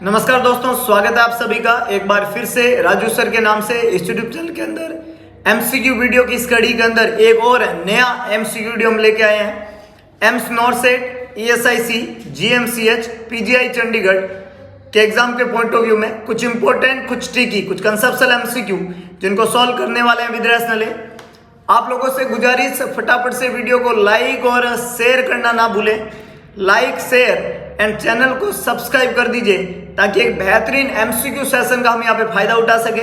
नमस्कार दोस्तों, स्वागत है आप सभी का एक बार फिर से राजू सर के नाम से इस यूट्यूब चैनल के अंदर एमसीक्यू वीडियो की इस कड़ी के अंदर एक और नया एमसीक्यू वीडियो हम लेके आए हैं। AIIMS NORCET, ESIC, GMCH, PGI Chandigarh के एग्जाम के पॉइंट ऑफ व्यू में कुछ इंपॉर्टेंट, कुछ ट्रिकी, कुछ कंसेप्चुअल एमसीक्यू जिनको सॉल्व करने वाले हैं विद रैशनल। आप लोगों से गुजारिश, फटाफट से वीडियो को लाइक और शेयर करना ना भूलें। लाइक, शेयर एंड चैनल को सब्सक्राइब कर दीजिए ताकि एक बेहतरीन एमसीक्यू सेशन का हम यहाँ पे फायदा उठा सके।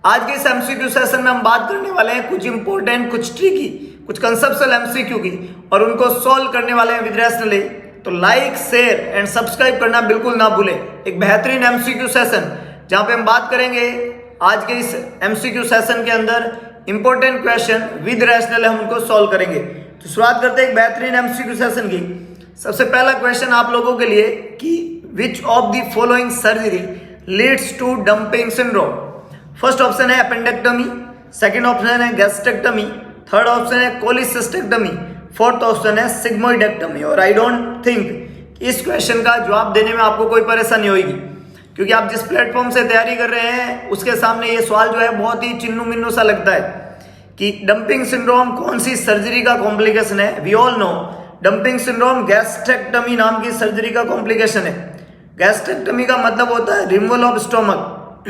आज के इस एमसीक्यू सेशन में हम बात करने वाले हैं कुछ इंपॉर्टेंट, कुछ ट्रिकी, कुछ कंसेप्चुअल एमसीक्यू की और उनको सॉल्व करने वाले हैं विद रैशनल। तो लाइक, शेयर एंड सब्सक्राइब करना बिल्कुल ना भूलें। एक बेहतरीन एमसीक्यू सेशन जहाँ पे हम बात करेंगे आज के इस एमसीक्यू सेशन के अंदर इंपॉर्टेंट क्वेश्चन विद रैशनल हम उनको सॉल्व करेंगे। तो शुरुआत करते हैं एक बेहतरीन एमसीक्यू सेशन की। सबसे पहला क्वेश्चन आप लोगों के लिए कि which of the following surgery leads to dumping syndrome. First option है अपेंडेक्टमी, सेकंड ऑप्शन है गैस्ट्रेक्टमी, थर्ड ऑप्शन है कोलिसिस्टेक्टमी, फोर्थ ऑप्शन है सिग्मोइडेक्टमी। और आई डोंट थिंक इस क्वेश्चन का जवाब देने में आपको कोई परेशानी होगी, क्योंकि आप जिस प्लेटफॉर्म से तैयारी कर रहे हैं उसके सामने ये सवाल जो है बहुत ही चिन्नू मिन्नू सा लगता है कि डंपिंग सिंड्रोम कौन सी सर्जरी का कॉम्प्लिकेशन है। We all know dumping syndrome gastrectomy नाम की सर्जरी का कॉम्प्लिकेशन है। गैस्ट्रेक्टमी का मतलब होता है removal of stomach,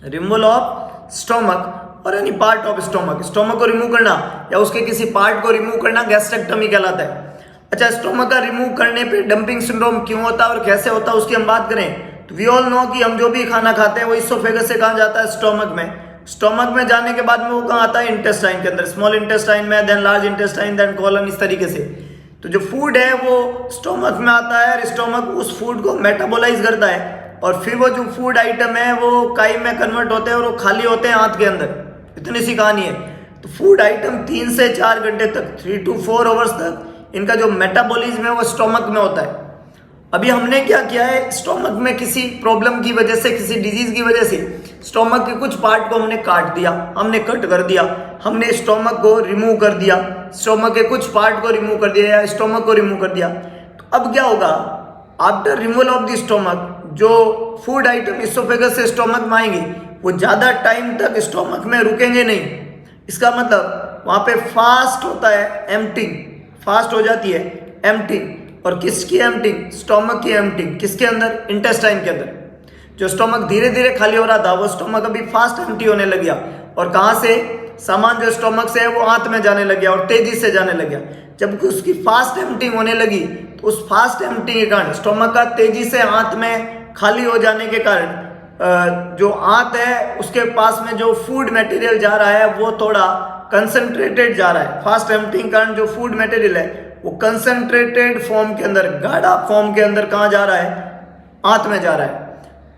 removal of stomach और any part of stomach. Stomach को रिमूव करना या उसके किसी पार्ट को रिमूव करना गैस्ट्रेक्टमी कहलाता है। अच्छा, स्टोमक का रिमूव करने पे डंपिंग सिंड्रोम क्यों होता है और कैसे होता है उसकी हम बात करें तो वी ऑल नो कि हम जो भी खाना खाते हैं वो इसोफेगस से कहाँ जाता है, स्टोमक में। स्टोमक में जाने के बाद में वो कहाँ आता है, इंटेस्टाइन के अंदर, स्मॉल इंटेस्टाइन में, then large intestine, then colon, इस तरीके से। तो जो फूड है वो स्टोमक में आता है और स्टोमक उस फूड को मेटाबोलाइज करता है और फिर वो जो फूड आइटम है वो काई में कन्वर्ट होते हैं और वो खाली होते हैं आंत के अंदर। इतनी सी कहानी है। तो फूड आइटम 3 से 4 घंटे तक, 3 to 4 आवर्स तक इनका जो मेटाबॉलिज्म है वो स्टोमक में होता है। अभी हमने क्या किया है, स्टोमक में किसी प्रॉब्लम की वजह से, किसी डिजीज की वजह से स्टोमक के कुछ पार्ट को हमने काट दिया, हमने कट कर दिया, हमने स्टोमक को रिमूव कर दिया, स्टोमक के कुछ पार्ट को रिमूव कर दिया या स्टोमक को रिमूव कर दिया। तो अब क्या होगा, after removal of the stomach जो फूड आइटम इसोफेगस से स्टोमक में आएंगे वो ज्यादा टाइम तक स्टोमक में रुकेंगे नहीं। इसका मतलब वहां पे फास्ट होता है एम्प्टिंग, फास्ट हो जाती है एम्प्टिंग। और किसकी एम्प्टिंग, स्टोमक की एम्प्टिंग। किसके अंदर, इंटेस्टाइन के अंदर। जो स्टोमक धीरे धीरे खाली हो रहा था वो स्टोमक अभी फास्ट एम्प्टी होने लग गया और कहां से, सामान जो स्टोमक से है वो आंत में जाने लग गया और तेजी से जाने लग गया। जब उसकी फास्ट एम्प्टिंग होने लगी तो उस फास्ट एम्प्टिंग के कारण, स्टोमक का तेजी से आंत में खाली हो जाने के कारण जो आंत है उसके पास में जो फूड मटेरियल जा रहा है वो थोड़ा कंसंट्रेटेड जा रहा है। फास्ट एम्प्टिंग के कारण जो फूड मटेरियल है वो कंसंट्रेटेड फॉर्म के अंदर, गाढ़ा फॉर्म के अंदर कहाँ जा रहा है, आंत में जा रहा है।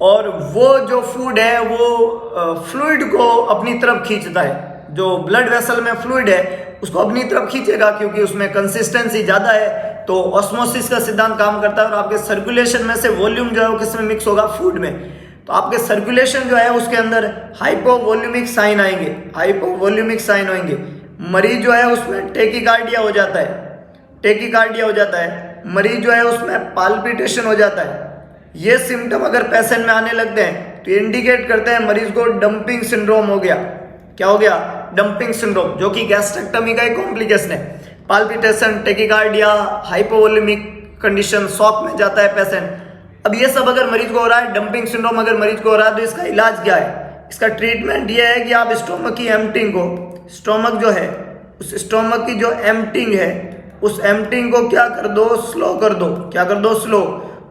और वो जो फूड है वो फ्लूइड को अपनी तरफ खींचता है। जो ब्लड वेसल में फ्लूइड है उसको अपनी तरफ खींचेगा क्योंकि उसमें कंसिस्टेंसी ज़्यादा है। तो ऑस्मोसिस का सिद्धांत काम करता है और आपके सर्कुलेशन में से वॉल्यूम जो है वो किसमें मिक्स होगा, फूड में। तो आपके सर्कुलेशन जो है उसके अंदर हाइपोवॉल्यूमिक साइन आएंगे, हाइपोवॉल्यूमिक साइन होंगे। मरीज जो है उसमें टेकिकार्डिया हो जाता है, टेकिकार्डिया हो जाता है। मरीज जो है उसमें पाल्पिटेशन हो जाता है। ये सिम्टम अगर पेशेंट में आने लगते हैं तो इंडिकेट करते हैं मरीज को डंपिंग सिंड्रोम हो गया। क्या हो गया, डंपिंग सिंड्रोम, जो कि गैस्ट्रेक्टमी का एक कॉम्प्लिकेशन है। Palpitation, tachycardia, hypovolaemic condition, shock में जाता है पेशेंट। अब ये सब अगर मरीज को हो रहा है, डंपिंग सिंड्रोम अगर मरीज को हो रहा है तो इसका इलाज क्या है, इसका ट्रीटमेंट ये है कि आप स्टोमक की एम्प्टिंग को, स्टोमक जो है उस स्टोमक की जो एम्प्टिंग है उस एम्प्टिंग को क्या कर दो, स्लो कर दो। क्या कर दो, स्लो।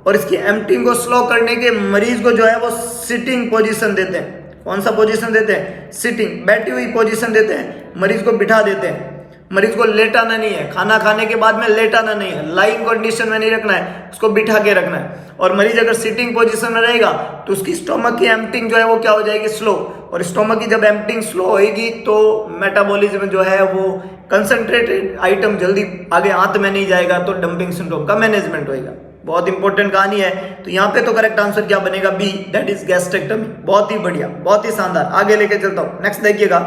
और इसकी एम्प्टिंग को स्लो करने के मरीज को जो है वो सिटिंग पोजीशन देते हैं। कौन सा पोजीशन देते हैं, सिटिंग, बैठी हुई पोजीशन देते हैं। मरीज को बिठा देते हैं। मरीज को लेटाना नहीं है, खाना खाने के बाद में लेटाना नहीं है, लाइंग कंडीशन में नहीं रखना है, उसको बिठा के रखना है। और मरीज अगर सिटिंग पोजीशन में रहेगा तो उसकी स्टोमक की एम्प्टिंग जो है वो क्या हो जाएगी, स्लो। और स्टोमक की जब एम्प्टिंग स्लो होगी तो मेटाबॉलिज्म जो है वो कंसंट्रेटेड आइटम जल्दी आगे आंत में नहीं जाएगा, तो डंपिंग सिंड्रोम का मैनेजमेंट होएगा। बहुत इंपॉर्टेंट कहानी है। तो यहाँ पे तो करेक्ट आंसर क्या बनेगा, बी, दैट इज गैस्ट्रेक्टमी। बहुत ही बढ़िया, बहुत ही शानदार। आगे लेके चलता हूँ, नेक्स्ट देखिएगा।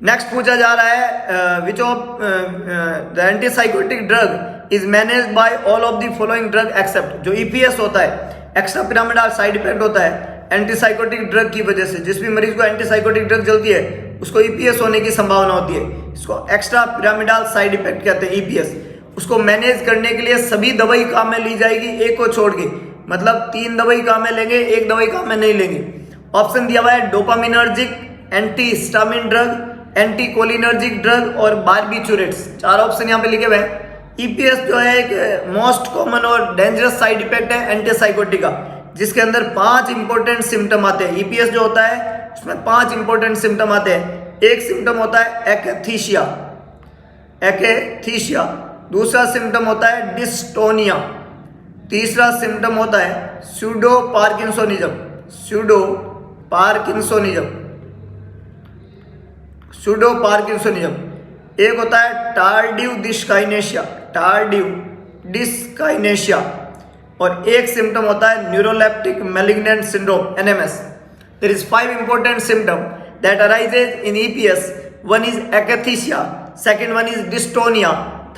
नेक्स्ट पूछा जा रहा है which of the antipsychotic drug is managed by all of the following drug accept. जो ईपीएस होता है, एक्स्ट्रा पिरामिडल साइड इफेक्ट होता है एंटीसाइकोटिक ड्रग की वजह से। जिस भी मरीज को एंटीसाइकोटिक ड्रग चलती है उसको ईपीएस होने की संभावना होती है। इसको एक्स्ट्रा पिरामिडल साइड इफेक्ट कहते हैं ईपीएस। उसको मैनेज करने के लिए सभी दवाई काम में ली जाएगी, एक को छोड़ के। मतलब 3 दवाई काम में लेंगे, एक दवाई काम में नहीं लेंगे। ऑप्शन दिया हुआ है dopaminergic, antihistamine drug, anticholinergic drug और बार्बिचुरेट्स। 4 ऑप्शन यहाँ पे लिखे हुए हैं। ईपीएस जो है एक मोस्ट कॉमन और डेंजरस साइड इफेक्ट है एंटीसाइकोटिक का, जिसके अंदर 5 इंपॉर्टेंट सिम्टम आते हैं। ईपीएस जो होता है उसमें 5 इंपॉर्टेंट सिम्टम आते हैं। एक सिम्टम होता है एकैथीसिया, दूसरा सिम्टम होता है डिस्टोनिया, तीसरा सिम्टम होता है स्यूडो पार्किंसोनिज्म, एक होता है टार्डिव डिस्काइनेशिया, और एक सिम्टम होता है neuroleptic malignant syndrome NMS। There is 5 important symptom that arises in EPS। One is akathisia, second one is dystonia,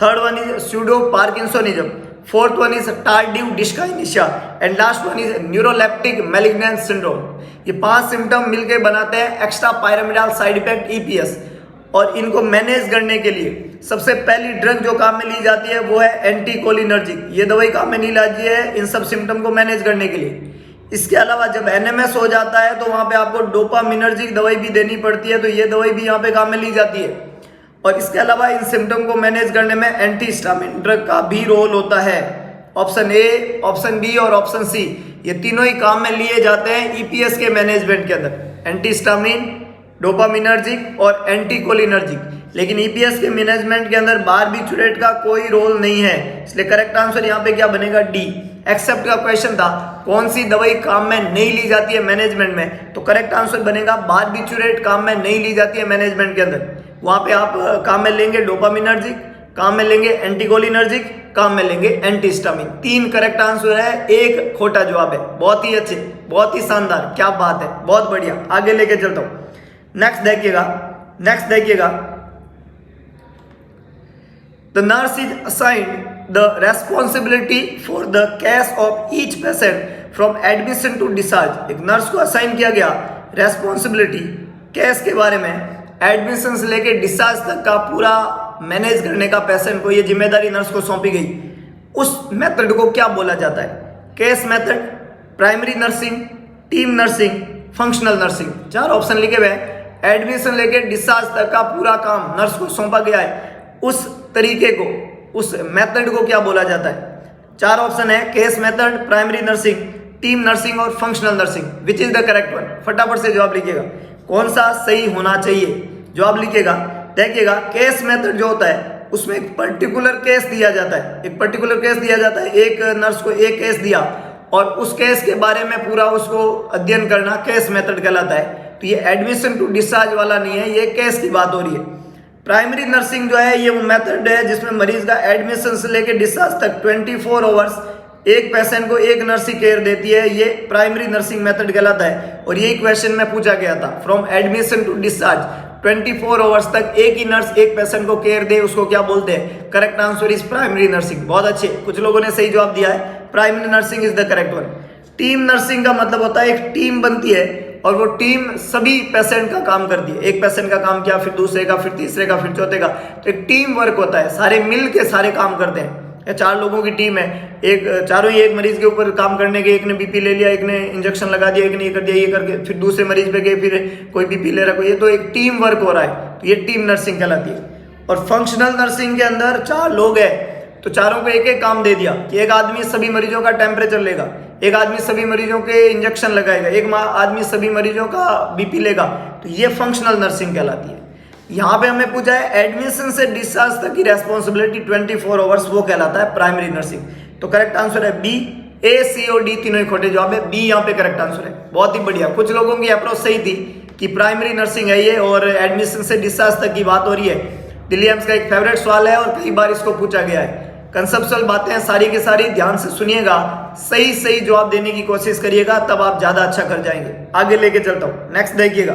third one is pseudo parkinsonism, fourth one is tardive dyskinesia and last one is neuroleptic malignant syndrome. ये 5 symptom मिलकर बनाते हैं extra pyramidal side effect EPS। और इनको manage करने के लिए सबसे पहली ड्रग जो काम में ली जाती है वो है एंटीकोलिनर्जिक। ये दवाई काम में नहीं लाती है इन सब सिम्टम को मैनेज करने के लिए। इसके अलावा जब NMS हो जाता है तो वहाँ पे आपको डोपामिनर्जिक दवाई भी देनी पड़ती है, तो ये दवाई भी यहाँ पे काम में ली जाती है। और इसके अलावा इन सिम्टम को मैनेज करने में एंटीहिस्टामिन ड्रग का भी रोल होता है। ऑप्शन ए, ऑप्शन बी और ऑप्शन सी, ये तीनों ही काम में लिए जाते हैं EPS के मैनेजमेंट के अंदर। एंटीहिस्टामिन, डोपामिनर्जिक और एंटीकोलिनर्जिक। लेकिन EPS के मैनेजमेंट के अंदर बार्बिचुरेट का कोई रोल नहीं है, इसलिए करेक्ट आंसर यहाँ पे क्या बनेगा डी। एक्सेप्ट का क्वेश्चन था कौन सी दवाई काम में नहीं ली जाती है मैनेजमेंट में, तो करेक्ट आंसर बनेगा बार्बिचुरेट काम में नहीं ली जाती है मैनेजमेंट के अंदर। वहां पे आप काम में लेंगे डोपामिनर्जिक, काम में लेंगे एंटीकोलिनर्जिक, काम में लेंगे एंटीहिस्टामिन। 3 करेक्ट आंसर है, 1 खोटा जवाब है। बहुत ही अच्छे, बहुत ही शानदार, क्या बात है, बहुत बढ़िया। आगे लेके चलता हूं। नेक्स्ट देखिएगा the nurse is assigned the responsibility for the case of each patient from admission to discharge. एक नर्स को असाइन किया गया रेस्पॉन्सिबिलिटी केस के बारे में, एडमिशन से लेके डिस्चार्ज तक का पूरा मैनेज करने का पेशेंट को ये जिम्मेदारी नर्स को सौंपी गई। उस मेथड को क्या बोला जाता है? Case method, primary nursing, team nursing, functional nursing. 4 option लिखे हुए हैं। एडमिशन लेके डिस्चार्ज तक का पूरा काम नर्स को सौंपा गया है, उस तरीके को, उस मेथड को क्या बोला जाता है? 4 ऑप्शन है, case method, primary nursing, team nursing और functional nursing. Which is the correct one? फटाफट से जवाब लिखिएगा, कौन सा सही होना चाहिए जवाब लिखिएगा। देखिएगा केस मेथड जो होता है उसमें एक पर्टिकुलर केस दिया जाता है, एक नर्स को एक केस दिया और उस केस के बारे में पूरा उसको अध्ययन करना केस मेथड कहलाता है। तो ये एडमिशन टू डिस्चार्ज वाला नहीं है, ये केस की बात हो रही है। प्राइमरी नर्सिंग जो है ये वो मेथड है जिसमें मरीज का एडमिशन से लेकर डिस्चार्ज तक 24 आवर्स एक पेशेंट को एक नर्स ही केयर देती है, ये प्राइमरी नर्सिंग मेथड कहलाता है। और यही क्वेश्चन में पूछा गया था, from admission to discharge 24 hours तक एक ही नर्स एक पेशेंट को केयर दे, उसको क्या बोलते हैं? Correct answer is primary nursing. बहुत अच्छे, कुछ लोगों ने सही जवाब दिया है, primary nursing is the correct one. Team nursing का मतलब होता है एक टीम बनती है और वो टीम सभी पेशेंट का काम करती है। एक पेशेंट का काम किया, फिर दूसरे का, फिर तीसरे का, फिर चौथे का, तो एक टीम वर्क होता है, सारे मिल के सारे काम करते हैं। 4 लोगों की टीम है, चारों ही एक मरीज के ऊपर काम करने के, एक ने बीपी ले लिया, एक ने इंजेक्शन लगा दिया, एक ने ये कर दिया, ये करके फिर दूसरे मरीज पे गए, फिर कोई बीपी ले रहा, कोई, ये तो एक टीम वर्क हो रहा है, तो ये टीम नर्सिंग कहलाती है। और फंक्शनल नर्सिंग के अंदर 4 लोग हैं तो चारों को एक एक काम दे दिया कि एक आदमी सभी मरीजों का टेम्परेचर लेगा, एक आदमी सभी मरीजों के इंजेक्शन लगाएगा, एक आदमी सभी मरीजों का बीपी लेगा, तो ये फंक्शनल नर्सिंग कहलाती है। यहाँ पे हमें पूछा है एडमिशन से डिस्चार्ज तक की रेस्पॉन्सिबिलिटी 24 आवर्स, वो कहलाता है प्राइमरी नर्सिंग। तो करेक्ट आंसर है बी। ए, सी और डी तीनों ही खोटे जवाब है, बी यहाँ पे करेक्ट आंसर है। बहुत ही बढ़िया, कुछ लोगों की अप्रोच सही थी कि प्राइमरी नर्सिंग है ये और एडमिशन से डिस्चार्ज तक की बात हो रही है। दिल्ली एम्स का एक फेवरेट सवाल है और कई बार इसको पूछा गया है। कंसेप्चुअल बातें हैं सारी की सारी, ध्यान से सुनिएगा, सही जवाब देने की कोशिश करिएगा, तब आप ज्यादा अच्छा कर जाएंगे। आगे लेके चलता हूं, नेक्स्ट देखिएगा।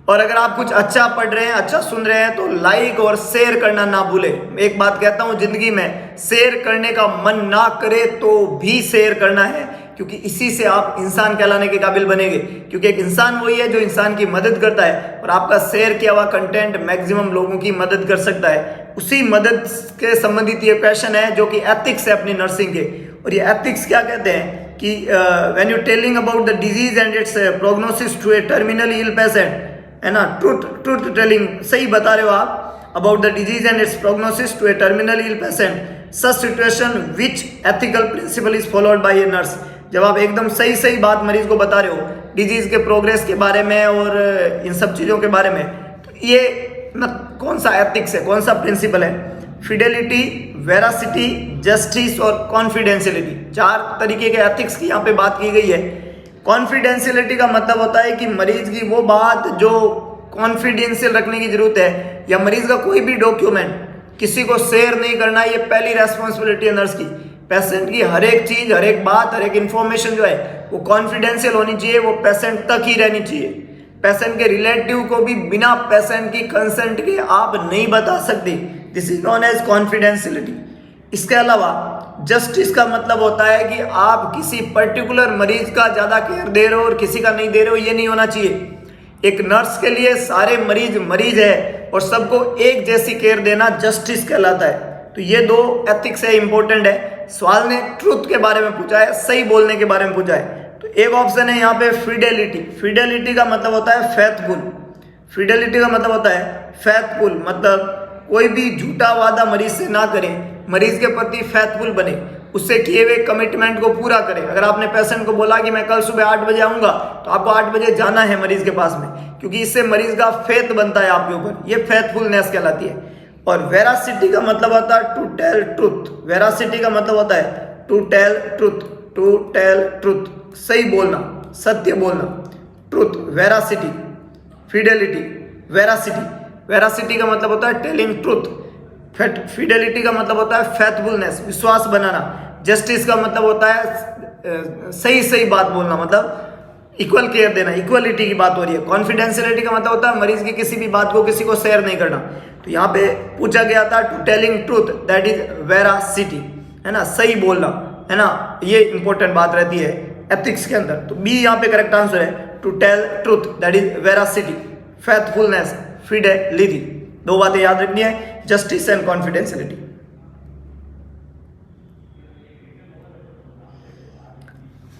और अगर आप कुछ अच्छा पढ़ रहे हैं, अच्छा सुन रहे हैं, तो लाइक और शेयर करना ना भूले। एक बात कहता हूं, जिंदगी में शेयर करने का मन ना करे तो भी शेयर करना है, क्योंकि इसी से आप इंसान कहलाने के काबिल बनेंगे। क्योंकि एक इंसान वही है जो इंसान की मदद करता है, और आपका शेयर किया हुआ कंटेंट मैक्सिमम लोगों की मदद कर सकता है। उसी मदद के संबंधित ये क्वेश्चन है जो कि एथिक्स है अपनी नर्सिंग के। और ये एथिक्स क्या कहते हैं कि when you telling about the disease and its prognosis to a terminally ill patient, है ना, ट्रूथ टेलिंग, सही बता रहे हो आप, about the disease and its prognosis to a terminally ill patient, सच situation which ethical principle is followed by a nurse. जब आप एकदम सही बात मरीज को बता रहे हो डिजीज के प्रोग्रेस के बारे में और इन सब चीज़ों के बारे में, तो ये कौन सा एथिक्स है, कौन सा प्रिंसिपल है? फिडेलिटी, वेरासिटी, जस्टिस और कॉन्फिडेंशियलिटी, 4 तरीके के एथिक्स की यहाँ पे बात की गई है। कॉन्फिडेंशियलिटी का मतलब होता है कि मरीज की वो बात जो कॉन्फिडेंशियल रखने की जरूरत है, या मरीज का कोई भी डॉक्यूमेंट किसी को शेयर नहीं करना, ये पहली रेस्पॉन्सिबिलिटी है नर्स की। पेशेंट की हर एक चीज, हर एक बात, हर एक इंफॉर्मेशन जो है वो कॉन्फिडेंशियल होनी चाहिए, वो पेशेंट तक ही रहनी चाहिए। पेशेंट के रिलेटिव को भी बिना पेशेंट की कंसेंट के आप नहीं बता सकते। This is known as confidentiality. इसके अलावा जस्टिस का मतलब होता है कि आप किसी पर्टिकुलर मरीज का ज्यादा केयर दे रहे हो और किसी का नहीं दे रहे हो, ये नहीं होना चाहिए। एक नर्स के लिए सारे मरीज है और सबको एक जैसी केयर देना जस्टिस कहलाता है। तो ये 2 एथिक्स है, इंपॉर्टेंट है। सवाल ने ट्रुथ के बारे में पूछा है, सही बोलने के बारे में पूछा है। तो एक ऑप्शन है यहाँ पे फिडेलिटी। फिडेलिटी का मतलब होता है फेथफुल। फिडेलिटी का मतलब होता है फेथफुल, मतलब कोई भी झूठा वादा मरीज से ना करें, मरीज के प्रति फेथफुल बने, उससे किए हुए कमिटमेंट को पूरा करें। अगर आपने पेशेंट को बोला कि मैं कल सुबह 8 बजे आऊंगा, तो आपको 8 बजे जाना है मरीज के पास में, क्योंकि इससे मरीज का फेथ बनता है आपके ऊपर। ये फेथफुलनेस कहलाती है। और वेरासिटी का मतलब होता है टू टेल ट्रूथ। वेरासिटी का मतलब होता है to tell truth, to tell truth, सही बोलना, सत्य बोलना। Truth, veracity, fidelity, veracity. Veracity का मतलब होता है टेलिंग ट्रूथ। फिडेलिटी का मतलब होता है फेथफुलनेस, विश्वास बनाना। जस्टिस का मतलब होता है सही बात बोलना, मतलब इक्वल केयर देना, इक्वलिटी की बात हो रही है। कॉन्फिडेंशियलिटी का मतलब होता है मरीज की किसी भी बात को किसी को शेयर नहीं करना। तो यहाँ पे पूछा गया था to telling truth, that is veracity, है ना, सही बोलना, है ना, ये इंपॉर्टेंट बात रहती है एथिक्स के अंदर। तो बी यहाँ पे करेक्ट आंसर है, to tell truth, that is veracity, faithfulness, fidelity. 2 बातें याद रखनी है, जस्टिस एंड कॉन्फिडेंशियलिटी।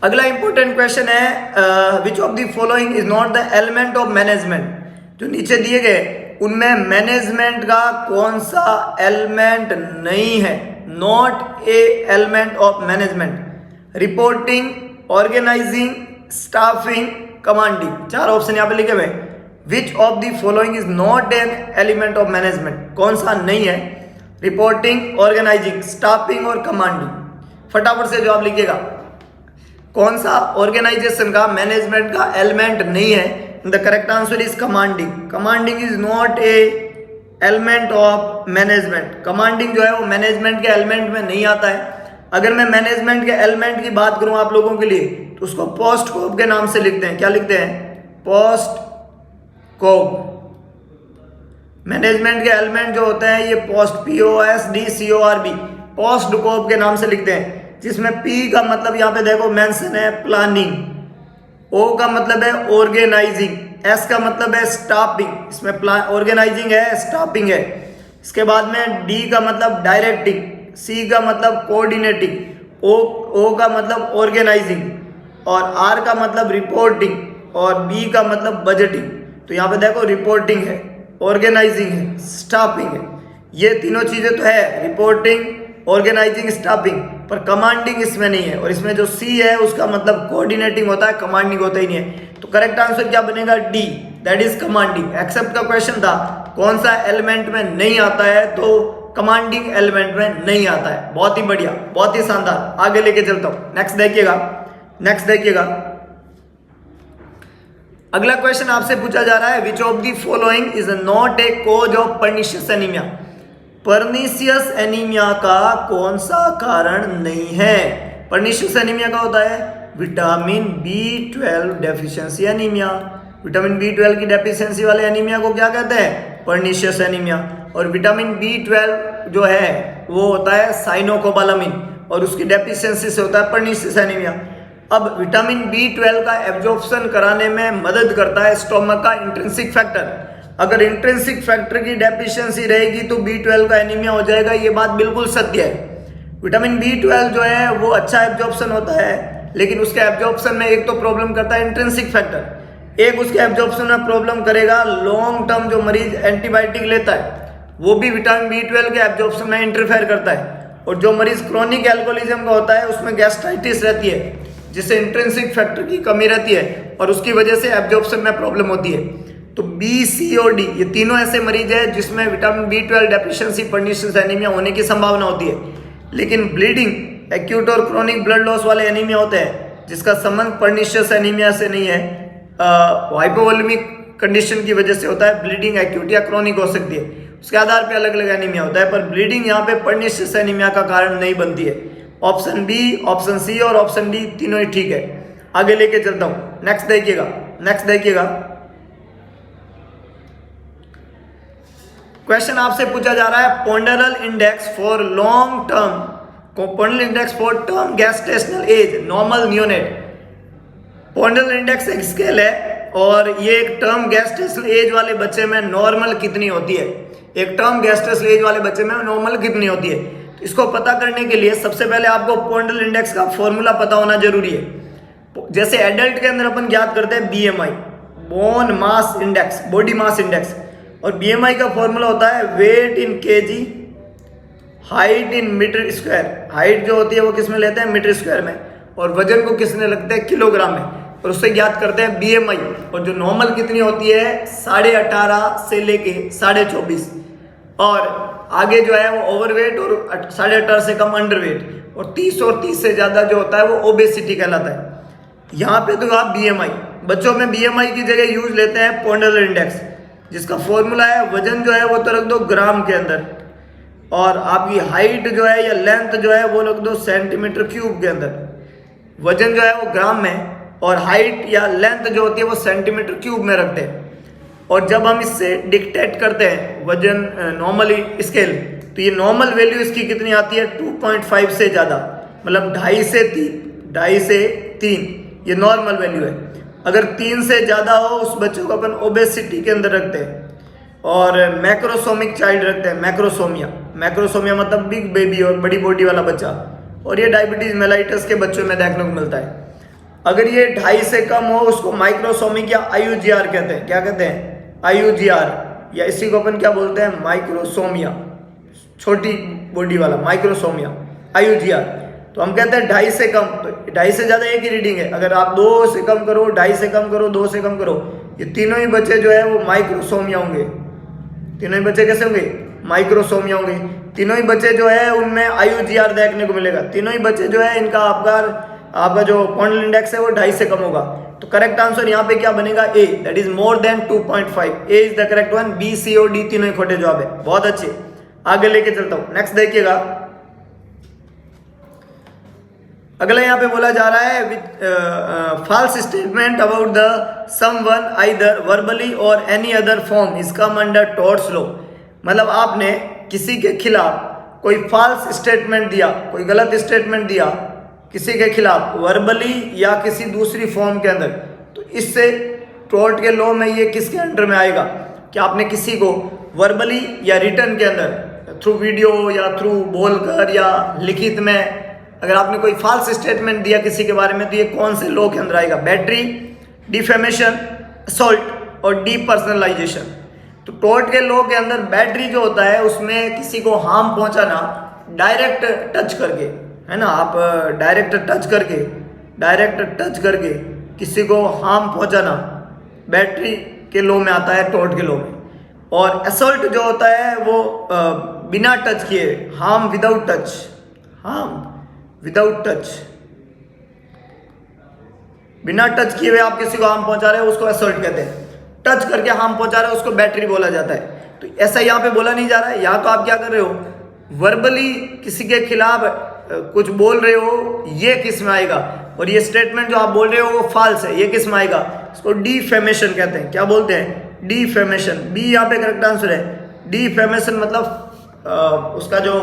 अगला इंपॉर्टेंट क्वेश्चन है, which of the following is not the element of management. जो नीचे दिए गए उनमें मैनेजमेंट का कौन सा एलिमेंट नहीं है? Not a element of management. Reporting, organising, staffing, commanding. 4 option यहाँ पे लिखे हुए। Which of the following is not an element of management, कौन सा नहीं है? रिपोर्टिंग, ऑर्गेनाइजिंग, स्टाफिंग और कमांडिंग। फटाफट से जवाब लिखिएगा, कौन सा ऑर्गेनाइजेशन का, मैनेजमेंट का एलिमेंट नहीं है? The correct answer is commanding. Commanding is not a element of management. Commanding जो है वो मैनेजमेंट के एलिमेंट में नहीं आता है। अगर मैं मैनेजमेंट के एलिमेंट की बात करूं आप लोगों के लिए, तो उसको पोस्ट कोब के नाम से लिखते हैं। क्या लिखते हैं? पोस्ट कोब। मैनेजमेंट के एलिमेंट जो होते हैं ये पोस्ट, POST CORB, पोस्ट कोब के नाम से लिखते हैं, जिसमें P का मतलब यहाँ पे देखो मेंशन है प्लानिंग, O का मतलब है ऑर्गेनाइजिंग, S का मतलब है स्टाफिंग, इसमें ऑर्गेनाइजिंग है, स्टाफिंग है। इसके बाद में D का मतलब डायरेक्टिंग, C का मतलब कोऑर्डिनेटिंग, O का मतलब ऑर्गेनाइजिंग, और R का मतलब रिपोर्टिंग, और B का मतलब बजटिंग। तो यहाँ पे देखो रिपोर्टिंग है, ऑर्गेनाइजिंग है, स्टाफिंग है, ये तीनों चीजें तो है, रिपोर्टिंग, ऑर्गेनाइजिंग, स्टाफिंग, पर कमांडिंग इसमें नहीं है। और इसमें जो सी है उसका मतलब कोऑर्डिनेटिंग होता है, कमांडिंग होता ही नहीं है। तो करेक्ट आंसर क्या बनेगा? D, that is commanding. Except का क्वेश्चन था कौन सा एलिमेंट में नहीं आता है, तो कमांडिंग एलिमेंट में नहीं आता है। बहुत ही बढ़िया, बहुत ही शानदार, आगे लेके चलता हूं। नेक्स्ट देखिएगा, अगला क्वेश्चन आपसे पूछा जा रहा है, which of the following is not a cause of pernicious anaemia. Pernicious anaemia का कौन सा कारण नहीं है? पर्निशियस एनीमिया का होता है vitamin B12 deficiency anaemia, vitamin B12 की डेफिशिएंसी वाले एनीमिया को क्या कहते हैं? Pernicious anaemia. और विटामिन B12 जो है वो होता है साइनोकोबालामिन और उसकी डेफिशिएंसी से होता है पर्निशियस एनीमिया। अब विटामिन B12 का एब्जॉर्प्शन कराने में मदद करता है स्टोमक का इंट्रिंसिक फैक्टर। अगर इंट्रिंसिक फैक्टर की डेफिशिएंसी रहेगी तो B12 का एनीमिया हो जाएगा, ये बात बिल्कुल सत्य है। विटामिन B12 जो है वो अच्छा एब्जॉर्प्शन होता है, लेकिन उसके एब्जॉर्प्शन में एक तो प्रॉब्लम करता है इंट्रिंसिक फैक्टर, एक उसके एब्जॉर्प्शन में प्रॉब्लम करेगा लॉन्ग टर्म जो मरीज एंटीबायोटिक लेता है वो भी विटामिन B12 के एब्जॉर्प्शन में इंटरफेयर करता है। और जो मरीज क्रोनिक एल्कोहलिज्म का होता है उसमें गैस्ट्राइटिस रहती है, जिससे इंट्रिंसिक फैक्टर की कमी रहती है और उसकी वजह से एब्जॉर्प्शन में प्रॉब्लम होती है। तो B, C और D ये तीनों ऐसे मरीज हैं जिसमें vitamin B12 deficiency pernicious anaemia होने की संभावना होती है। लेकिन ब्लीडिंग एक्यूट और क्रोनिक ब्लड लॉस वाले एनीमिया होते हैं जिसका संबंध पर्निशियस एनीमिया से नहीं है, हाइपोवोलेमिक कंडीशन की वजह से होता है। ब्लीडिंग एक्यूट या क्रोनिक हो सकती है, उसके आधार पे अलग अलग एनीमिया होता है, पर ब्लीडिंग यहाँ पे पर्निशियस एनीमिया का कारण नहीं बनती है। ऑप्शन बी, ऑप्शन सी और ऑप्शन डी तीनों ही ठीक है। आगे लेके चलता हूँ, नेक्स्ट देखिएगा। क्वेश्चन आपसे पूछा जा रहा है ponderal index for long term, ponderal index for term gestational age normal neonate. Ponderal index एक स्केल है और ये एक टर्म गैस्ट्रेशनल एज वाले बच्चे में नॉर्मल कितनी होती है, एक टर्म गैस्ट्रेशनल एज वाले बच्चे में नॉर्मल कितनी होती है। तो इसको पता करने के लिए सबसे पहले आपको पोंडरल इंडेक्स का फॉर्मूला पता होना जरूरी है। जैसे एडल्ट के अंदर अपन याद करते हैं BMI, bone mass index, body mass index, और BMI का फॉर्मूला होता है weight in kg, height in metre square. Height जो होती है वो किस में लेते हैं? मीटर स्क्वायर में, और वजन को किस में लगते हैं? किलोग्राम में, और उससे ज्ञात करते हैं BMI। और जो नॉर्मल कितनी होती है? 18.5 से लेके 24.5, और आगे जो है वो ओवरवेट और 18.5 से कम अंडरवेट, और 30 और 30 से ज़्यादा जो होता है वो ओबेसिटी कहलाता है। यहाँ पे तो आप BMI, बच्चों में BMI की जगह यूज लेते हैं पोंडरल इंडेक्स, जिसका फॉर्मूला है वजन जो है वो तो रख दो ग्राम के अंदर, और आपकी हाइट जो है या लेंथ जो है वो रख दो सेंटीमीटर क्यूब के अंदर। वजन जो है वो ग्राम में और हाइट या लेंथ जो होती है वो सेंटीमीटर क्यूब में रखते हैं। और जब हम इससे डिक्टेट करते हैं वजन नॉर्मली स्केल, तो ये नॉर्मल वैल्यू इसकी कितनी आती है? 2.5 से ज़्यादा, मतलब 2.5 से 3 ये नॉर्मल वैल्यू है। अगर 3 से ज़्यादा हो उस बच्चे को अपन ओबेसिटी के अंदर रखते हैं, और मैक्रोसोमिक चाइल्ड रखते हैं, मैक्रोसोमिया मतलब बिग बेबी और बड़ी बॉडी वाला बच्चा, और ये डायबिटीज मेलाइटस के बच्चों में देखने को मिलता है। अगर ये 2.5 से कम हो उसको माइक्रोसोमिक या IUGR कहते हैं। क्या कहते हैं? IUGR, या इसी को अपन क्या बोलते हैं? माइक्रोसोमिया, छोटी बॉडी वाला माइक्रोसोमिया, IUGR। तो हम कहते हैं 2.5 से कम, तो 2.5 से ज़्यादा एक ही रीडिंग है। अगर आप 2 से कम करो, 2.5 से कम करो, 2 से कम करो, ये तीनों ही बच्चे जो है वो माइक्रोसोमिया होंगे। तीनों ही बच्चे कैसे होंगे? माइक्रोसोमिया होंगे। तीनों ही बच्चे जो है उनमें IUGR देखने को मिलेगा। तीनों ही बच्चे जो है इनका आपका जो पोंडरल इंडेक्स है वो 2.5 से कम होगा। तो करेक्ट आंसर यहाँ पे क्या बनेगा? A, that is more than 2.5। A is the correct one. B, C और D तीनों ही खोटे जवाब है। बहुत अच्छे, आगे लेके चलता हूँ। नेक्स्ट देखिएगा, अगला यहाँ पे बोला जा रहा है with false statement about the someone either verbally or any other form is come under torts law. मतलब आपने किसी के खिलाफ कोई फॉल्स स्टेटमेंट दिया, कोई गलत स्टेटमेंट दिया किसी के खिलाफ वर्बली या किसी दूसरी फॉर्म के अंदर, तो इससे टॉर्ट के लॉ में ये किसके अंडर में आएगा? कि आपने किसी को वर्बली या रिटर्न के अंदर थ्रू वीडियो या थ्रू बोलकर या लिखित में अगर आपने कोई फॉल्स स्टेटमेंट दिया किसी के बारे में, तो ये कौन से लॉ के अंदर आएगा? बैटरी, डिफेमेशन, असॉल्ट और डीपर्सनलाइजेशन। तो टॉर्ट के लॉ के अंदर बैटरी जो होता है उसमें किसी को हार्म पहुंचाना डायरेक्ट टच करके, है ना, आप डायरेक्ट टच करके किसी को हार्म पहुंचाना बैटरी के लॉ में आता है, टॉर्ट के लॉ में। और असॉल्ट जो होता है वो बिना टच किए, हार्म विदाउट टच, बिना टच किए हुए आप किसी को हार्म पहुंचा रहे हो उसको असॉल्ट कहते हैं। टच करके हार्म पहुंचा रहे हो उसको बैटरी बोला जाता है। तो ऐसा यहाँ पे बोला नहीं जा रहा है। यहाँ तो आप क्या कर रहे हो? वर्बली किसी के खिलाफ कुछ बोल रहे हो, ये किस में आएगा? और ये स्टेटमेंट जो आप बोल रहे हो वो फॉल्स है, ये किस में आएगा? इसको डिफेमेशन कहते हैं। क्या बोलते हैं? डिफेमेशन। बी यहाँ पे करेक्ट आंसर है। डिफेमेशन मतलब उसका जो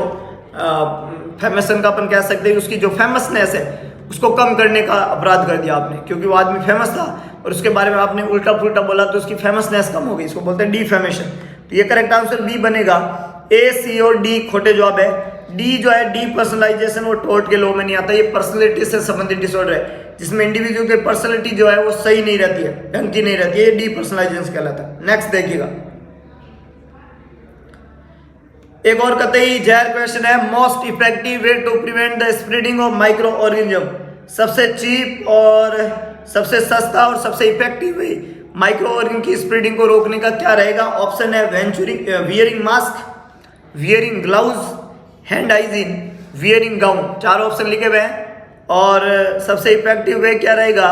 फेमेशन का अपन कह सकते हैं, उसकी जो फेमसनेस है उसको कम करने का अपराध कर दिया आपने, क्योंकि वो आदमी फेमस था और उसके बारे में आपने उल्टा पुल्टा बोला तो उसकी फेमसनेस कम हो गई, इसको बोलते हैं डिफेमेशन। तो ये करेक्ट आंसर बी बनेगा। ए, सी और डी खोटे जवाब है। डी जो है डीपर्सनलाइजेशन, वो टोर्ट के लॉ में नहीं आता। ये पर्सनैलिटी से संबंधित डिसऑर्डर है जिसमें इंडिविजुअल की पर्सनैलिटी जो है वो सही नहीं रहती है, ढंग की नहीं रहती है, ये डीपर्सनलाइजेशन कहलाता है। नेक्स्ट देखिएगा, एक और कतई जहर क्वेश्चन है। Most effective way to prevent the spreading of micro organism. सबसे चीप और सबसे सस्ता और सबसे इफेक्टिव वे माइक्रो ऑर्गेनिज्म की स्प्रेडिंग को रोकने का क्या रहेगा? ऑप्शन है wearing mask, wearing gloves, hand hygiene, wearing gown. चार ऑप्शन लिखे हुए हैं और सबसे इफेक्टिव वे क्या रहेगा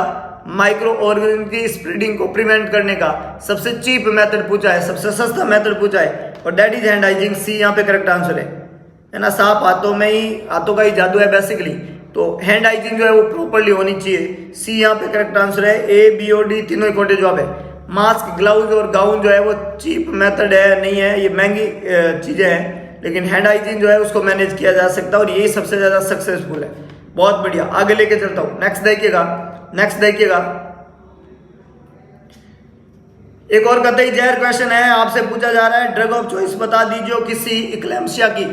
माइक्रो ऑर्गेनिज्म की स्प्रेडिंग को प्रिवेंट करने का? सबसे चीप मेथड पूछा है, सबसे सस्ता मेथड पूछा है और दैट इज हैंड हाइजीन। सी यहाँ पे करेक्ट आंसर है ना। साफ हाथों में ही, हाथों का ही जादू है बेसिकली, तो हैंड हाइजीन जो है वो प्रॉपरली होनी चाहिए। सी यहाँ पे करेक्ट आंसर है। ए, बी और डी तीनों ही खोटे जवाब है। मास्क, ग्लव्स और गाउन जो है वो चीप मेथड है, नहीं है, ये महंगी चीजें हैं, लेकिन हैंड हाइजीन जो है उसको मैनेज किया जा सकता है और यही सबसे ज्यादा सक्सेसफुल है। बहुत बढ़िया, आगे लेके चलता हूं। नेक्स्ट देखिएगा, नेक्स्ट देखिएगा, एक और कतई जहर क्वेश्चन है, आपसे पूछा जा रहा है ड्रग ऑफ चॉइस बता दीजिए किसी इक्लेम्सिया की।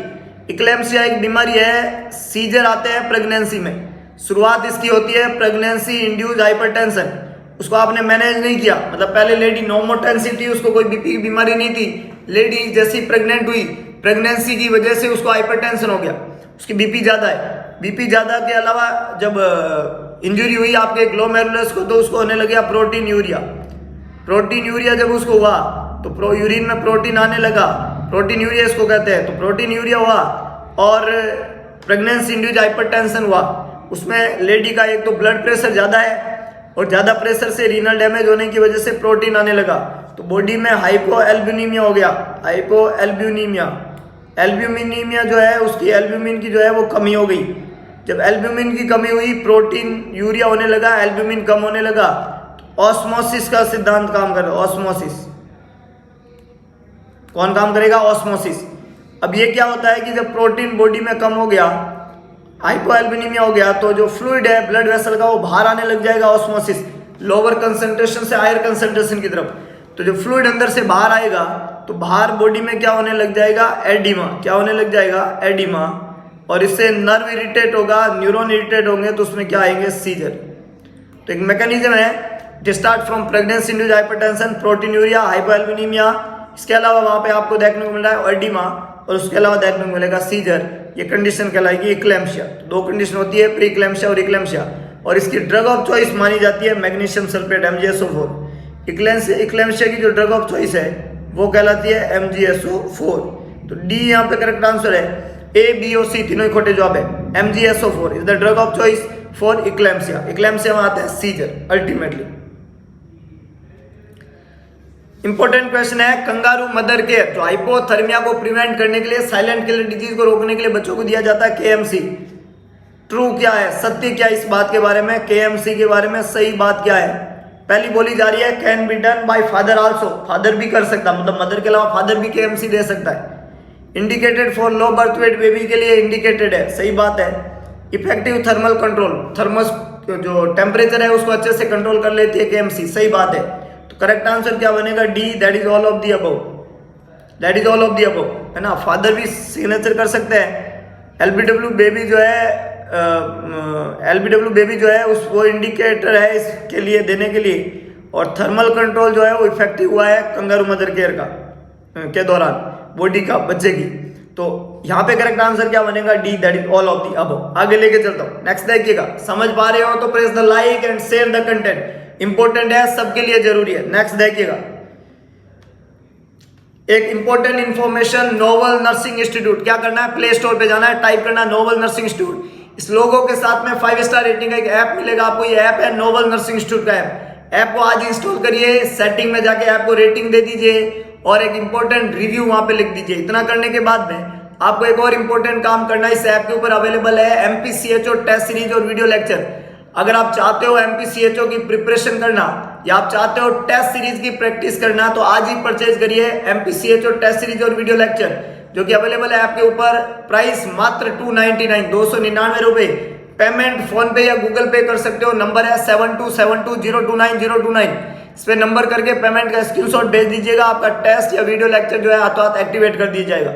इक्लेम्सिया एक बीमारी है, सीजर आते हैं प्रेगनेंसी में। शुरुआत इसकी होती है प्रेगनेंसी इंड्यूस्ड हाइपरटेंशन, उसको आपने मैनेज नहीं किया, मतलब पहले लेडी नॉर्मोटेंसी थी, उसको कोई बीपी की बीमारी नहीं थी, लेडी जैसी प्रेग्नेंट हुई, प्रेगनेंसी की वजह से उसको हाइपरटेंशन हो गया, उसकी बीपी ज्यादा है। बीपी ज्यादा के अलावा जब इंजरी हुई आपके ग्लोमेरुलस को, तो उसको होने लग गया प्रोटीन यूरिया। प्रोटीन यूरिया जब उसको हुआ तो यूरिन में प्रोटीन आने लगा, प्रोटीन यूरिया इसको कहते हैं। तो प्रोटीन यूरिया हुआ और प्रेगनेंसी इंड्यूस्ड हाइपरटेंशन हुआ। उसमें लेडी का एक तो ब्लड प्रेशर ज्यादा है और ज्यादा प्रेशर से रीनल डैमेज होने की वजह से प्रोटीन आने लगा, तो बॉडी में हाइपोएल्ब्यूमिया हो गया। हाइपोएल्ब्यूमिया, एल्ब्यूमिनीमिया जो है उसकी एल्ब्यूमिन की जो है वो कमी हो गई। जब एल्ब्यूमिन की कमी हुई, प्रोटीन यूरिया होने लगा, एल्ब्यूमिन कम होने लगा, ऑस्मोसिस का सिद्धांत काम कर रहा है। ऑस्मोसिस कौन काम करेगा? ऑस्मोसिस। अब ये क्या होता है कि जब प्रोटीन बॉडी में कम हो गया, हाइपोएल्ब्यूमिया हो गया, तो जो फ्लूइड है ब्लड वेसल का वो बाहर आने लग जाएगा। ऑस्मोसिस, लोअर कंसंट्रेशन से हायर कंसंट्रेशन की तरफ। तो जो फ्लूइड अंदर से बाहर आएगा तो बाहर बॉडी में क्या होने लग जाएगा? एडिमा। क्या होने लग जाएगा? एडिमा। और इससे नर्व इरिटेट होगा, न्यूरॉन इरिटेट होंगे, तो उसमें क्या आएंगे? सीजर। तो एक मैकेनिज्म है, start from pregnancy induced hypertension, proteinuria, hypoalbuminemia. इसके अलावा वहां पे आपको देखने को मिल रहा है एडिमा, और उसके अलावा देखने को मिलेगा सीजर। ये कंडीशन कहलाएगी इक्लेम्शिया। दो कंडीशन होती है, प्री इक्लेम्शिया और इक्लेम्शिया, और इसकी ड्रग ऑफ चॉइस मानी जाती है मैग्नीशियम सल्फेट, MgSO4। इक्लेम्शिया की जो ड्रग ऑफ चॉइस है वो कहलाती है MgSO4। तो डी यहाँ पे करेक्ट आंसर है। ए, बी और सी तीनों ही खोटे जवाब है। MgSO4 is the drug of choice for eclampsia. Eclampsia में आता है सीजर अल्टीमेटली। इंपॉर्टेंट क्वेश्चन है, कंगारू मदर केयर जो हाइपोथर्मिया को प्रिवेंट करने के लिए, साइलेंट किलर डिजीज को रोकने के लिए बच्चों को दिया जाता है KMC। ट्रू क्या है, सत्य क्या इस बात के बारे में, KMC के बारे में सही बात क्या है? पहली बोली जा रही है can be done by father also, father भी कर सकता, मतलब मदर के अलावा फादर भी KMC दे सकता है। Indicated for low birth weight baby के लिए इंडिकेटेड है, सही बात है। इफेक्टिव थर्मल कंट्रोल, थर्मस जो टेम्परेचर है उसको अच्छे से कंट्रोल कर लेती है KMC, सही बात है। तो करेक्ट आंसर क्या बनेगा? D, that is all of the above. That is all of the above, है ना। फादर भी सिग्नेचर कर सकते हैं। LBW बेबी जो है, LBW बेबी जो है उस वो इंडिकेटर है इसके लिए, देने के लिए। और थर्मल कंट्रोल जो है वो इफेक्टिव हुआ है कंगारू मदर केयर का के दौरान, बॉडी का, बच्चे की। तो यहाँ पे करेक्ट आंसर क्या बनेगा? D, that is all of the above. आगे लेके चलता हूँ, नेक्स्ट देखिएगा। समझ पा रहे हो तो press the like and share the content, important है, सबके लिए जरूरी है। नेक्स्ट देखिएगा, एक important information, novel nursing institute. क्या करना है? प्ले स्टोर पे जाना है, टाइप करना है नोवल नर्सिंग इंस्टीट्यूट। इस लोगो के साथ में 5 स्टार रेटिंग का एक ऐप मिलेगा आपको। ये ऐप है नोवल नर्सिंग इंस्टीट्यूट का ऐप। ऐप को आज इंस्टॉल करिए, सेटिंग में जाके ऐप को रेटिंग दे दीजिए और एक इंपॉर्टेंट रिव्यू वहां पे लिख दीजिए। इतना करने के बाद में आपको एक और इंपॉर्टेंट काम करना है। इस ऐप के ऊपर अवेलेबल है MPCHO टेस्ट सीरीज और वीडियो लेक्चर। अगर आप चाहते हो MPCHO की प्रिपरेशन करना या आप चाहते हो टेस्ट सीरीज की प्रैक्टिस करना, तो आज ही परचेज करिए MPCHO टेस्ट सीरीज और वीडियो लेक्चर, जो कि अवेलेबल है आपके ऊपर। प्राइस मात्र 299 299 रुपए। पेमेंट फोन पे या गूगल पे कर सकते हो। नंबर है 7272029029। इस पे नंबर करके पेमेंट का स्क्रीनशॉट भेज दीजिएगा। आपका टेस्ट या वीडियो लेक्चर जो है हाथों हाथ एक्टिवेट कर दिया जाएगा।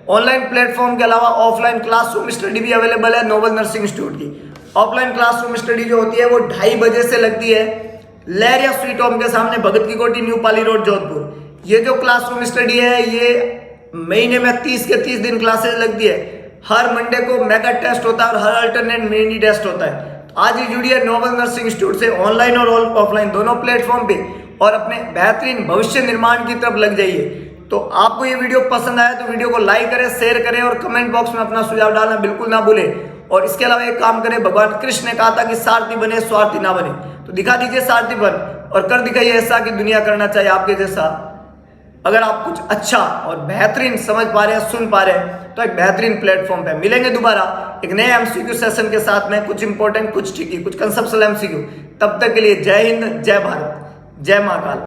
ऑनलाइन प्लेटफॉर्म के अलावा ऑफलाइन क्लासरूम स्टडी भी अवेलेबल है नोबल नर्सिंग इंस्टीट्यूट की। ऑफलाइन क्लासरूम स्टडी जो होती है वो 2:30 बजे से लगती है लहरिया स्वीट होम के सामने, भगत की कोठी, न्यू पाली रोड, जोधपुर। ये जो क्लासरूम स्टडी है ये महीने में 30 के 30 दिन क्लासेस लगती है। हर मंडे को मेगा टेस्ट होता है और हर अल्टरनेट मिनी टेस्ट होता है। तो आज ही जुड़िए नोबल नर्सिंग इंस्टीट्यूट से ऑनलाइन और ऑफलाइन दोनों प्लेटफॉर्म पे और अपने बेहतरीन भविष्य निर्माण की तरफ लग जाइए। तो आपको ये वीडियो पसंद आया तो वीडियो को लाइक करें, शेयर करें और कमेंट बॉक्स में अपना सुझाव डालना बिल्कुल ना भूलें। और इसके अलावा एक काम करें, भगवान कृष्ण ने कहा था कि सारथी बने स्वार्थी ना बने, तो दिखा दीजिए सारथी बन और कर दिखाइए ऐसा कि दुनिया करना चाहिए आपके जैसा। अगर आप कुछ अच्छा और बेहतरीन समझ पा रहे हैं, सुन पा रहे हैं, तो एक बेहतरीन प्लेटफॉर्म पे मिलेंगे दोबारा एक नए MCQ सेशन के साथ में, कुछ इंपॉर्टेंट, कुछ ट्रिकी, कुछ कंसेप्चुअल MCQ। तब तक के लिए जय हिंद, जय भारत, जय महाकाल।